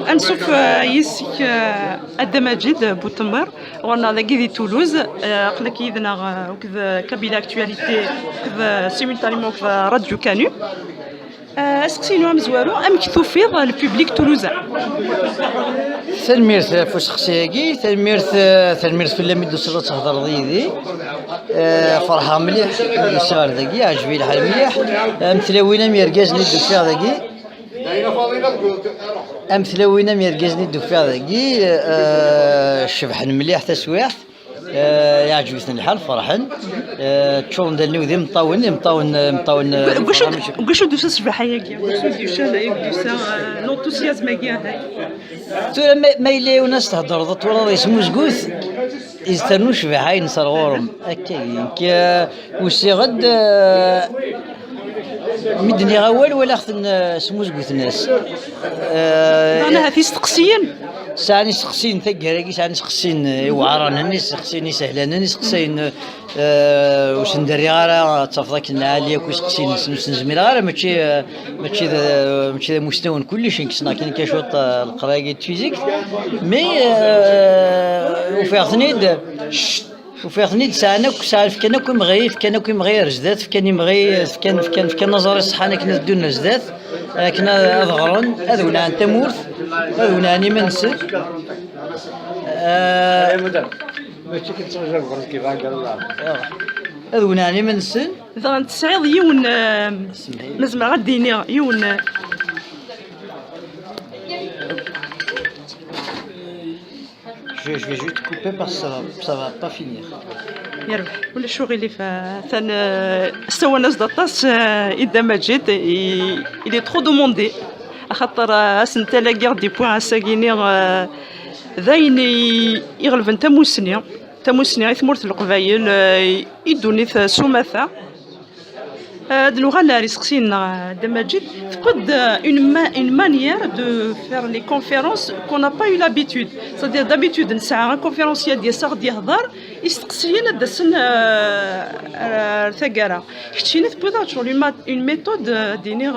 نشوف يسك الدماجد بوتمر وانا لاقي دي تولوز قلك يدنا وكذا كابيلا اكtualité كذا سيمولتانيمون كذا راديو كانو اسقسينو مزوارو ام كتوفيض البوبليك تولوزان تلميرت فاش شخصياكي تلميرت في اللي دوسرة تهضر ضيدي فرحة مليح الشهر ذاكي عجبي الحال مليح امثلاوينا ميركازني الدكتور ذاكي امثلاوينا ميركازني الدكتور ذاكي شبحن مليح تسويح يعجبني الحال فرحن تشون دالني وذي مطاون وكاش دوسا سبحاياكي وكاش دوسا لا دوسا نوتوسيازم كاع ترى ما يلاو ناس تهضر ضد ولا يسمو زكوث يستنوا شبحاي نصر غورم هكا وسي غد مدني غوال ولا خصنا سمو زكوث الناس انا هذه استقسيين ساني سقسين ثقراكي ساني سقسين وعرانني سقسيني سهلانني سقسين واش ندير غير تفضاك العاليه كوي سقسين نزمير غير ماشي مستوى كلشي كسنا كاين كشوط القرايه فيزيك مي وفيغنيد ساعنا كسالف كنا كوي مغير جدات كان نظري صحانا كنا دون جدات كنا ظهرن هذونا انت مورث هذونا اني منسل ماشي كنتسوجا بغرس كيف قال الله هذونا اني منسل اذا تسعيض يون لازم غاديني يون Je vais juste couper parce que ça va pas finir. يربح ولا الشغل اللي ثان استوى الناس دطاس اذا ما جيت الي ترو دوموندي خاطر اسنت لا دي بوين ساكيني ذاين يغلب انت موسني ثمورت القبايل يدوني سوماثا دلوغا لا ريسقسينا دماجد تقد une manière de faire les conférences qu'on n'a pas eu l'habitude c'est-à-dire d'habitude نسعى conférencier ديال صاغ يهضر يستقسينا دسن ثقاره حتينا تبدا تشغل une méthode دينير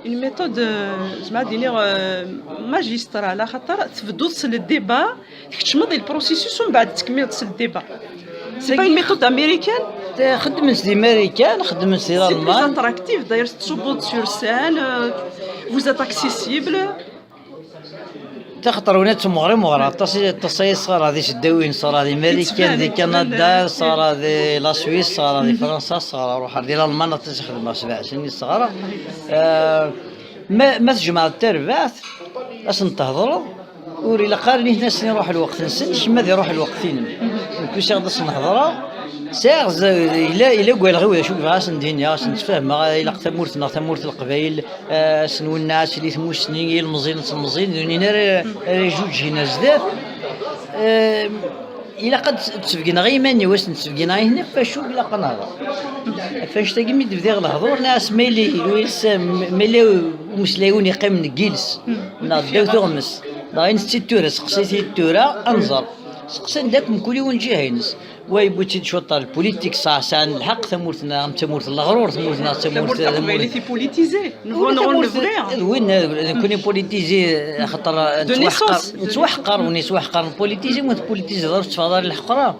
une méthode زعما دينير ماجسترال على خاطر تبدو تصل الديبا تكتشمض البروسيسوس ومن بعد تكمل تصل الديبا سي با une méthode américaine خدمت دي امريكان خدمت دي المان سي المان اتراكتيف داير تصوبوا سور سان vous êtes accessible تخطر ونات مغرب تصي صار هذه الدوين صار هذه امريكان دي كندا صار هذه لا سويس صار هذه فرنسا صار روح هذه الالمان تخدم 7 سنين صغار ما تجمع التربات اش نتهضروا وري لقارني هنا سني روح الوقت نسنش ما يروح الوقتين كلشي غادي نهضروا ساغز الا قال غير شوف غاس ندينيا غاس نتفاهم الا تمورت القبائل سنو الناس اللي تموسني المزين دونينا جوج هنا زداد الا قد تسبقنا غير ماني واش نتسبقنا هنا فاشو بلا قناضه فاش تاقي مي تبدا الهضور ناس ميلي مسلايوني قيم نجلس نادو تغمس باين ستورة سقسيتي التورة انظر سقسن داك من كل وين جاهينس واي بوتي شوطا البوليتيك سان الحق ثمورتنا الغرور ثمورتنا ثمورتنا في بوليتيزي نقول وين كوني بوليتيزي خاطر نتوحقر ونتوحقر بوليتيزي بوليتيزي ضربت تفاضل الحقره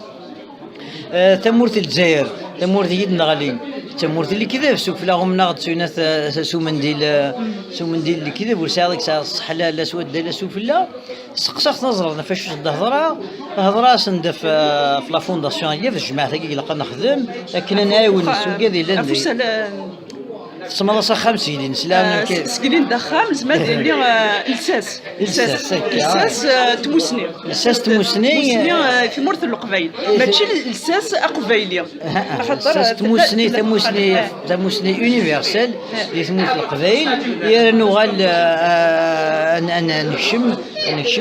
ثمورت الجزائر ثمورت يدنا غالي ثمورت اللي كذا سوق فلاهم ناقد سوناث سو منديل اللي كذا ورسالك صح لا سود لا سوف لا سقسخت نظرنا فاش هضره سندف في لا فونداسيون هي في الجماعه هكا لقا نخدم كنا نعاون السوق هذه لا تسمى صح 50 سلام سكرين دخام زعما دير الساس تموسني في مورث القبايل ماشي الساس قبايلي خاطر تموسني يونيفرسال اللي تموت القبايل يا نوغال انا نكشم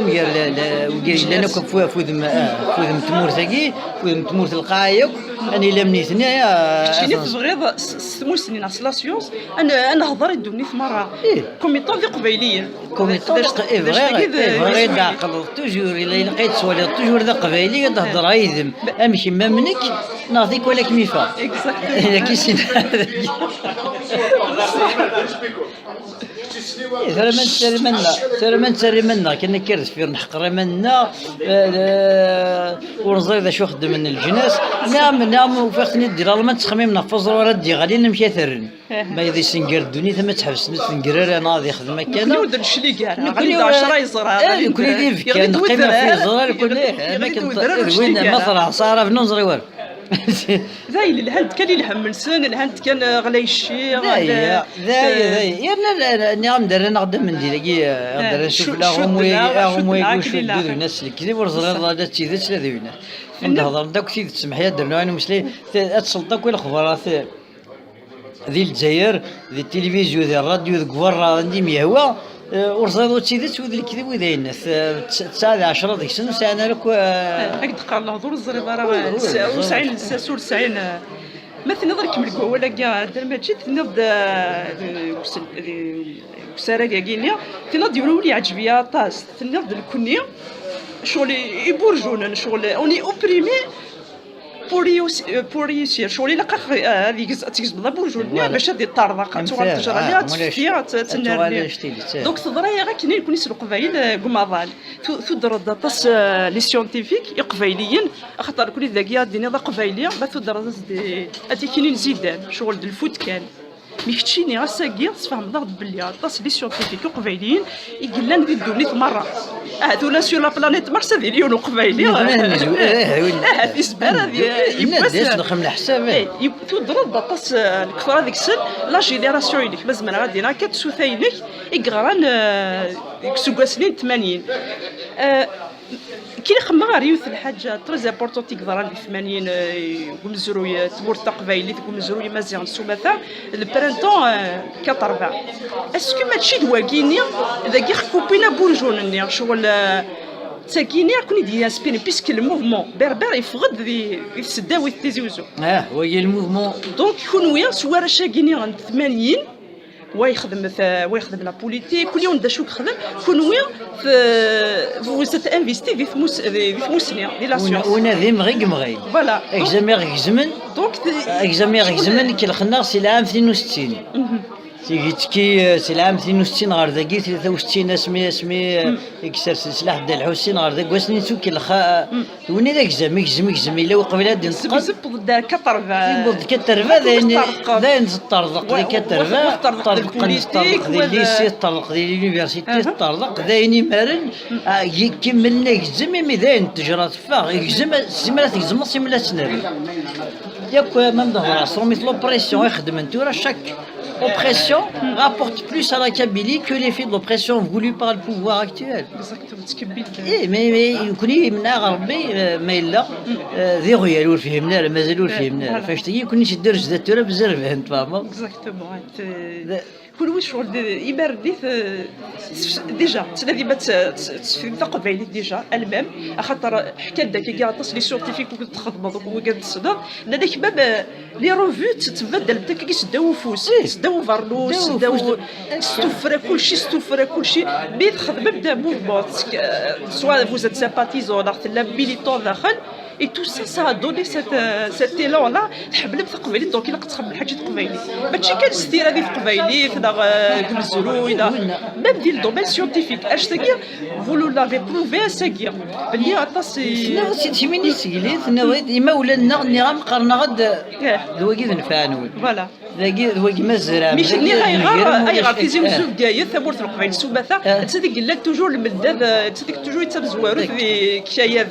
يا انا فوذم تمورثاكي فوذم تمورث القايق اني لمنيتني كاين في الغريض تموسني ناس لا سيونس انا نهضر يدوني في مره كوميطون في قبايليه كوميطون غير داقل توجور الا لقيت سوالي توجور ذا قبايلي تهضر ايذم امشي ما منك نعطيك ولا كميفا ثرى منا كنا كيرز في نحقر منا ونظري ذا شو خدم من الجناس نعم وفاقتني دير ما تخمم نفض ورا دي غادي نمشي ثرن ما يدي سنقر الدنيا ثم تحبس نقرر انا غادي خدمه كذا كل ودن شلي كاع غادي 10 يزرع كل يدير كان قيمه في زرار كل ما كنت وين مصرع صار في نظري ور زي الهند كان يلهم من سن الهند كان غلا يشي يا نعم درنا نقدم من ديلاكي نقدر نشوف لهم يقول شو الدود الناس اللي كذي ورزر هذا تشي ذا ذوينا نهضر داك سيد تسمح لي درنا انا مسلي اتسلطك ولا خبرات ذي الجزائر ذي التلفزيون ذي الراديو ذي كفر عندي ميهوا ورزاضو تشيدت سود الكذب وذا الناس تسعة 10 ديك السنة ساعة لك هكذا قال الله دور الزريبة راه وسعين سور سعين مثلا نظرك من القوة ولا كاع درما جيت نبدا وسارة كاكينيا تنض يقولوا لي عجبية طاس تنض الكونية شغل يبرجونا شغل اوني اوبريمي بور يسير شغل الا هذيك تكذب برجولنا باش هذه الطرقه تجرى ليها تفيا تنار دونك تضرا غير كاين يكون يسلو قبايل قماضال تدر داطاس لي سيونتيفيك قبايليين خاطر كل ذاكيا دينا قبايليه با تدر هذيك كاينين زيدان شغل الفوت كان ميكتشيني غاساكيا تفهم ضغط بلي طاس لي سيونتيفيك قبايليين يقلان ذي الدنيا مرة هذولا سور لا بلانيت مارس هذي اليون قبايلي في سبان هذه الناس دخل الحساب تضرب طاس الكثره هذيك السن لا جينيراسيون اللي مازال غادينا كتسوثاينك يقران سوكا سنين 80 كي خما غاريوث الحاجه تري امبورطون تيقدر 80 ومزروي تمورت قبايلي ومزروي مزيان سومثا البرانتون 40 اسكو ماشي دواكيني ذاك خكوبينا بورجون شغل تاكيني كون يدي اسبيري بيسك الموفمون بربر يفقد في السداوي تيزوزو هو الموفمون دونك كون ويا سوار شاكيني عند 80 ويخدم لا بوليتيك كل يوم دا شو يخدم كون وين فوزت انفيستي في فموسنيا دي لا سيونس ونادي مغي فوالا اكزامير غزمن دونك كي الخناق سي العام 62 كي سي العام 62 غير ذاكي 63 اسمي يكسر سلاح ديال الحسين غير ذاك واش نسو كي الخا وني ذاك زمي الا وقبل هاد نتقد سبب دا كطرفا داين الطرق ديال كطرفا طرق البوليتيك ديال الليسي طرق ديال اليونيفرسيتي طرق داين مارن يكملنا يجزم مي داين تجرات فاغ يجزم سيمالات يجزم سيمالات ناري ياك مام ظهر عصرو مثل لوبريسيون يخدم انت راه شاك oppression rapporte plus à la Kabylie que l'effet de l'oppression voulue par le pouvoir actuel. mais يكوني من ربي ما الا ذي غيالو فهمنا مازالو فهمنا فاش تجي يكون يدير جداتو بزاف انت فاهمه اكزاكتومون كل واش شغل يبردي ديجا تلادي بات قبايلي ديجا المام خاطر حكات داك كاع تص لي سيونتيفيك وتخدم وكاد تصدر هذاك باب لي روفو تتبدل بدا كيسداو فوس سداو فارلوس سداو ستوفرا كلشي بيت خدم بدا موفمون سوا فوز سامباتيزون لا ميليتون داخل et tout ça ça a donné cet élan là تحبل بقبايلي دونك الا كتخبل حاجه قبايلي ماشي كنستير هذه قبايلي في كمزرو الى ميم ديال الدومين سيونتيفيك اش تاكي فولو لافي بروفي ساكيا بلي عطاسي سي ميني سيليت ما ولنا نغام قرنا غد دواكي نفعنون فوالا دواكي مازرع ماشي اللي غير تيزي وزوف كايا ثمورت القبايل سوبثا تصدق لا توجور المداد تصدق توجور يتزوارو في كشايف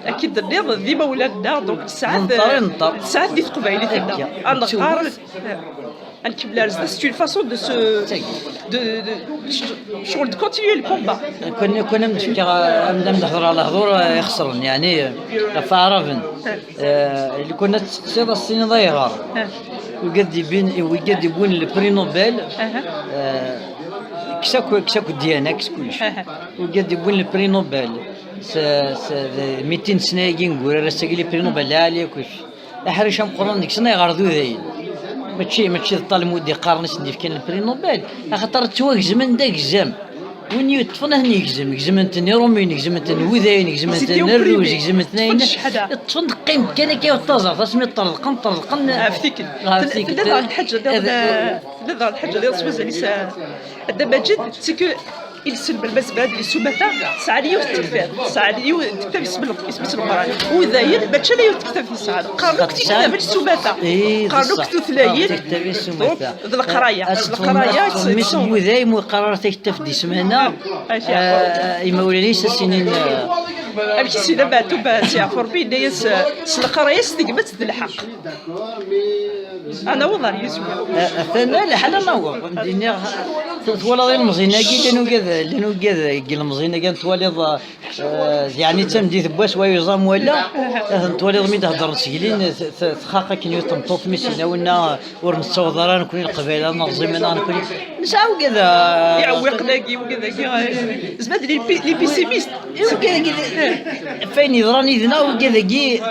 اكيد الرياض ديما ولادنا دونك ساعات دي قبايلي تاعنا النهار نكمل سي اون فاصون دو سو شغل دو كونتينيي الكومبا كنا نبدا نهضر على هضور يخسرن يعني فعرفن اللي كنا تصيد السنين ضيغار وقد يبون البري نوبل كساكو ديانا كلش وقد يبون البري نوبل 200 سنه نقول راه ساقي بري نوبل عاليه كلش احرش مقرن ديك السنه يغردو ذاين ماشي الطالب ودي قارنش ندير كان البري نوبل خاطر تواجز من داك الزام وين يطفن هني يجزم انت رومين يجزم انت وذاين يجزم انت الروج يجزم انت يطفن قيم كان كي الطازه تسمي طرقن عرفتيك ثلاثه الحاجه ثلاثه الحاجه اللي رسمها ليس دابا جد سكو يلسل بالمزبله اللي سمته سعاليه وتكتب سعاليه تكتب اسم القران وذاير باش لا يكتب في السعاده قالوا كتب باش سمته قالوا كتب ثلايين تكتب السمته القرايه مش وذايم وقرار تكتب دي سمانه يموليش السنين أمشي سيدا باتو باتي عفور بي ناس القرايه استقبت الحق انا وضع يسوي ثنا الحاله ما هو الدنيا تولى المزينه لانه كذا المزينه كان تولي يعني تمدي ثباس ويزام ولا تولي مي تهضر سجلين تخاقه كي يطمطوط ميسينا ونا ورنتصور نكون القبيله نظم انا نكون نساو كذا يعوق لاقي وكذا زبد لي بيسيميست كذا فين يضراني ذنا وكذا كي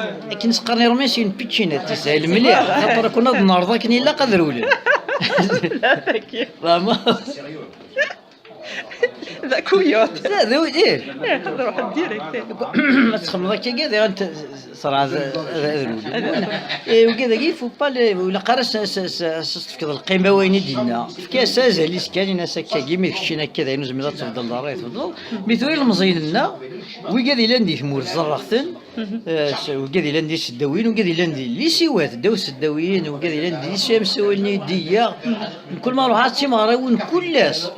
كنسقرني رميسين بيتشينات تسهل مليح خاطر كنا النهارده كني لا قدروا ذا كويوت لا ذو ايه نروح الديريكت ما تخمض كذا انت صراحه وكذا كيف با ولا قرص كذا القيمه وين دينا في كاس زالي سكاني ناس هكا كيما خشينا كذا نزمل تفضل داري تفضل مثل المزين لنا وكذا لاندي ثمور زرختن وكذا لاندي سداوين وكذا لاندي لي سيوات داو سداويين وكذا لاندي شمس ولنيديه كل ما روحات شي مراون كلاس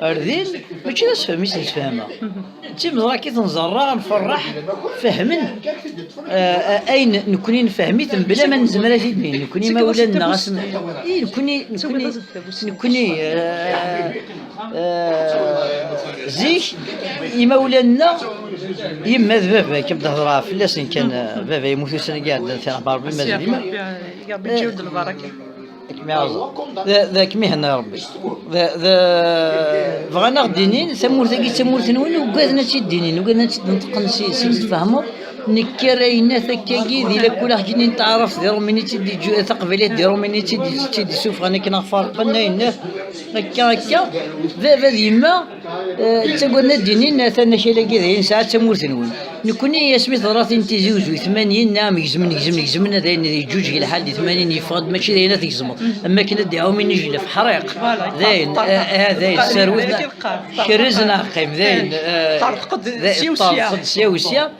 أردين ماشي ناس فهميش نتفاهمها تي مزرعة كي تنزرع نفرح فهمن أين نكوني نفهميت بلا ما نزمر في دنيا نكوني ما ولادنا غاسم نكوني زيك يما ولادنا يما بابا كيبدا هضرها فلاس كان بابا يموت سنة قاعد في أخبار بالمازال يا بجود البركة ذاك مهنة ربي بغينا غدينين ثمورتين وين وقادنا شي دينين وقادنا نطقن شي تفهموا نكراينا ثكاكي ديال كل واحد نتعرف ديرو مني تدي تقبيلات ديرو مني تدي شوف انا كنا فرقنا الناس هكا بابا ديما تقولنا دينين ثنا شي لاقي ساعات ثمورتين وين نكوني يا سميت راسي انت زوج 80 نعم يجزم هذا جوج الحال دي 80 يفرض ماشي داينا تيزمر اما كنا دعاو من يجي في حريق داين هذا السروت كرزنا قيم داين طرق سيوسيا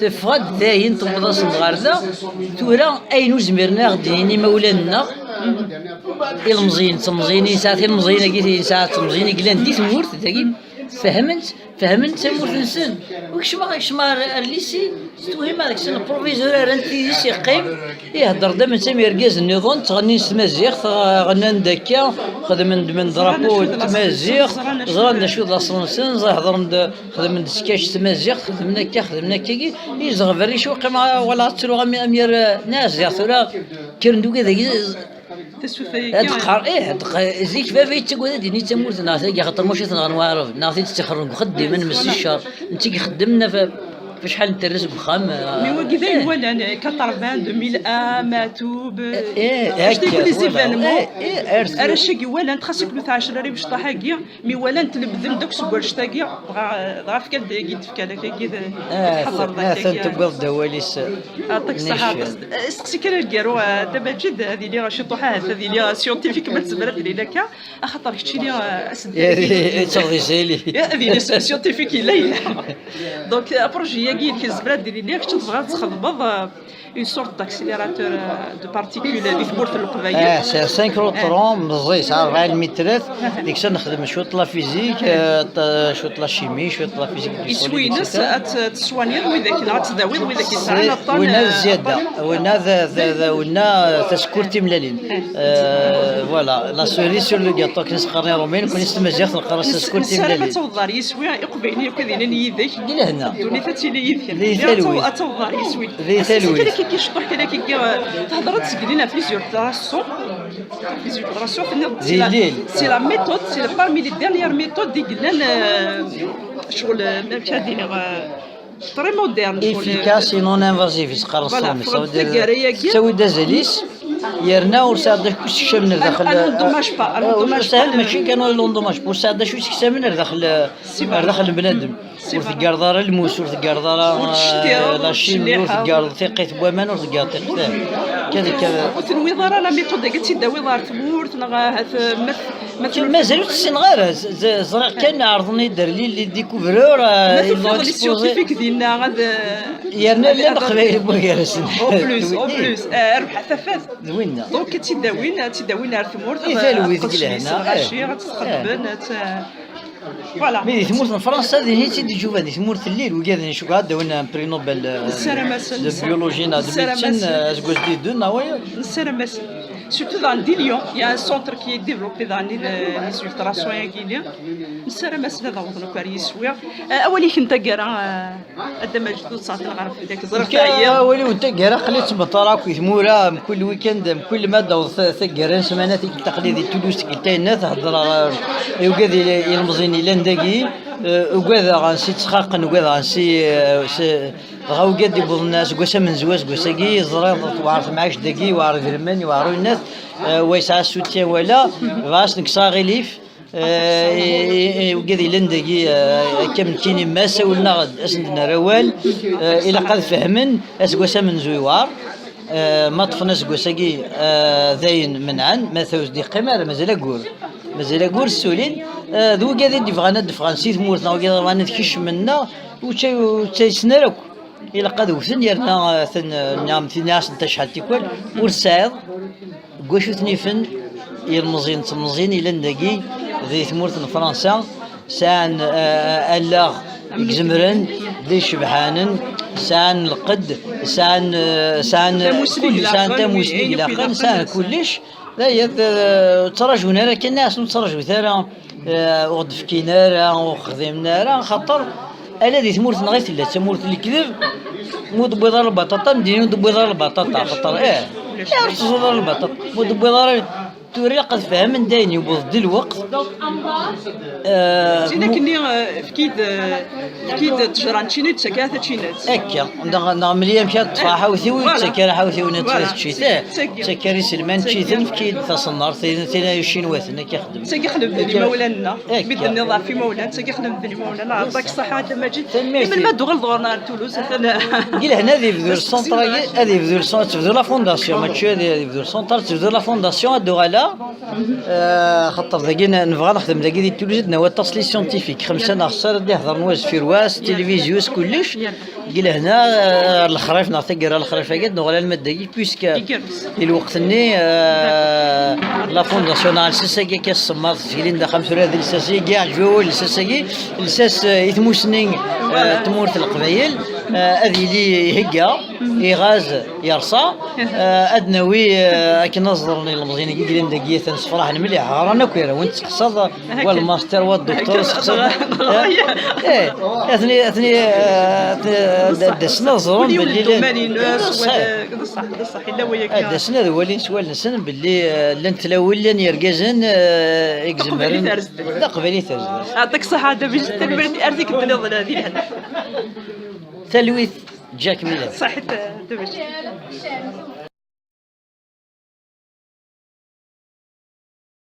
تفرض داين تبدا صغارنا تورا اين زمرنا غديني مولانا المزين تمزيني ساعات المزينه قلت ساعات تمزيني قلنا ندي تمورت داكي فهمت تمورت نسن وكش ما الليسي توهم هذاك السن البروفيسور انتي شي قيم يهضر دائما سامي ركاز النظام تغني تمازيغ غنى دكا خدم من درابو تمازيغ زرنا شو لاصونسن هضر خدم سكاش تمازيغ خدمنا كي يزغفري شو قيمه ولا تروغ امير ناس يا ثرا كرندو كذا زيك بابا تقول ديني تموت ناس خاطر ماشي تنعرف ناس تستخرج خدي من الشهر انت خدمنا في شحال انت الرزق بخام مي هو كذا هو 80 2001 ماتوا هكا لي زيفينمون راه شاكي ولا انت خاصك 13 راه باش طاحاكيا مي ولا انت البذل داك سوال شتاكيا بغا في كال داكيت في كذا تحضر داكيا تقول دواليس يعطيك الصحه سقسي كان الكارو دابا جد هذه اللي شي طوحه هذه اللي سيونتيفيك ما تزبرت لي لك خاطر كشي اللي اسد تغيزيلي هذه سيونتيفيك لا دونك بروجي كي الزبرات ديالي ليك تبغى تخضب une sorte d'accélérateur de particules اللي ثبورت القبايل سي سينكروترون مزيس 40 مترات ديك الساعه نخدم شويه لا فيزيك شويه لا شيمي شويه لا فيزيك يسوي ناس تسوانير وذاك غتداوي وذاك يسعى الطن ونا زياده ونا تسكورتي ملالين فوالا لا سوري سور لو غاتو كنسقرني رومين كون نستمزيغ نقرا تسكورتي ملالين توضر يسوي يقبيني وكذا نيدك الى هنا دوني تاتي لي يدير توضر يسوي كي شطح كذا كي تهضر تسقلينا بليزيور طراسون سي لا ميثود سي بارمي لي ديرنيير ميثود دي قلنا شغل هادي تري موديرن افيكاس نون انفازيف يسقر الصوم تسوي دازاليس يرنا ورسالة كوش كشمنا داخل الوندوماج با الوندوماج سهل ماشي كانوا لوندوماج ورسالة شو كشمنا داخل البنادم ورثقار دار الموس ورثقار دار لاشين ورثقار ثقة بوامان ورثقار ثقة كذا الوزاره لا ميثود قلتي دا وزاره تمورت مثلا مازالوا السن غير زرع كان عرضني دار لي لي ديكوفرور لي سيونتيفيك ديالنا غاد يرنا لا قبايل بويرسن او بلوس ربح تفاز زوينه دونك تداوين على تمورت يثالوي ذيك لهنا غاشي غتخدم فوالا مي ثمورت فرنسا هذه هي تيدي تشوف هذه ثمورت الليل وكذا نشوف هذا وانا بري نوبل البيولوجي نا دميتين زكوز دي دو ناوي السلام surtout dans Dilion, il y a un centre qui est développé dans les ultrasoins à Guinée. السلام هذا وطن كويس شويه اولي كنت قرا قدام جدود صات الغرب في ذاك الظرف تاعي اولي وانت قرا خليت بطراك وثموره كل ويكند كل ماده ثقرا سمانات التقليدي التونسي كاين تهضر وكذا يلمزيني لندقي وكذا غنسي تسخاقن وكذا غنسي غاو قد يبوظ الناس قوسا من زواج قوساكي زريض وعارف معاش دقي وعارف الماني وعارف الناس ويسعى السوتيا ولا غاس نكساغي ليف وكذا لندقي كم كيني ماسا والنغد اسندنا روال الى قد فهمن اسقوسا من زويوار ما طفناش قوساكي ذاين منعن ما ثوز دي قمار مازال قور السولين ذو كذا دي فغانا دي فرنسي ثمورتنا وكذا غانا تكش منا وتسنرك إلا قد وثن يرنا نعم في ناس تشحال تيكول ورسايد قوشو ثنيفن يلمزين تمزين إلى ندقي ذي ثمورت فرنسا سان ألاغ يكزمرن ذي شبحانن سان القد سان كل سان تموسلي لاخر سان كلش لا ترجونا لكن الناس نترجو ثرا وغد فكينا وخدمنا خاطر الذي ثمورت نغيث لا ثمورت الكذب مود بيضار البطاطا مدينين بيضار البطاطا خاطر يا تصدر البطاطا مود بيضار توري قد فهم داين يبوظ الوقت تينا كني فكيد تجران تشينيت سكاثة تشينيت هكا نعمليا مشات حاوثي تسكر حاوثي ونتفاس تشيثا تسكري سلمان تشيثن فكيد تصنر ثينا يشين واثنا كيخدم تسكي خدم ذني مولانا بيد النظام في مولانا تسكي خدم ذني مولانا عطاك الصحة هذا ماجد من ما دوغل دغورنا لتولوز قيل هنا هذه بذور السونتر هذه بذور السونتر تبذور لا فونداسيون ماتشو هذه بذور السونتر تبذور لا فونداسيون دوغالا خاطر ذاكينا نبغى نخدم ذاكي دي تولوز نوا التصلي سيونتيفيك 5 ناخسر دي هضر نواز في رواس تلفزيوس كلش قيل هنا الخريف نعطيك الخريف قد نغلا الماده بيسك الوقتني لا فونداسيون ساساكي كاس سيلين دا 5 هذه الساسي كاع جو الساساكي الساس يثموسنين تمورت القبايل هذه لي هكا يغاز يرصى ادنوي كي نظرني المزينه كي قلنا دقيه تنصفراح المليح رانا كويره وانت تقصد والماستر والدكتور تقصد ايه اثني دسنا نظرون باللي صح الا وياك دسنا الاولين سوال نسن باللي لن تلاولن يرقزن اكزمرن لا قبلي ترز يعطيك الصحه دابا جيت تلبرتي ارتيك الدنيا هذه الهدف تلويث جاك ميلاد صحيت دابا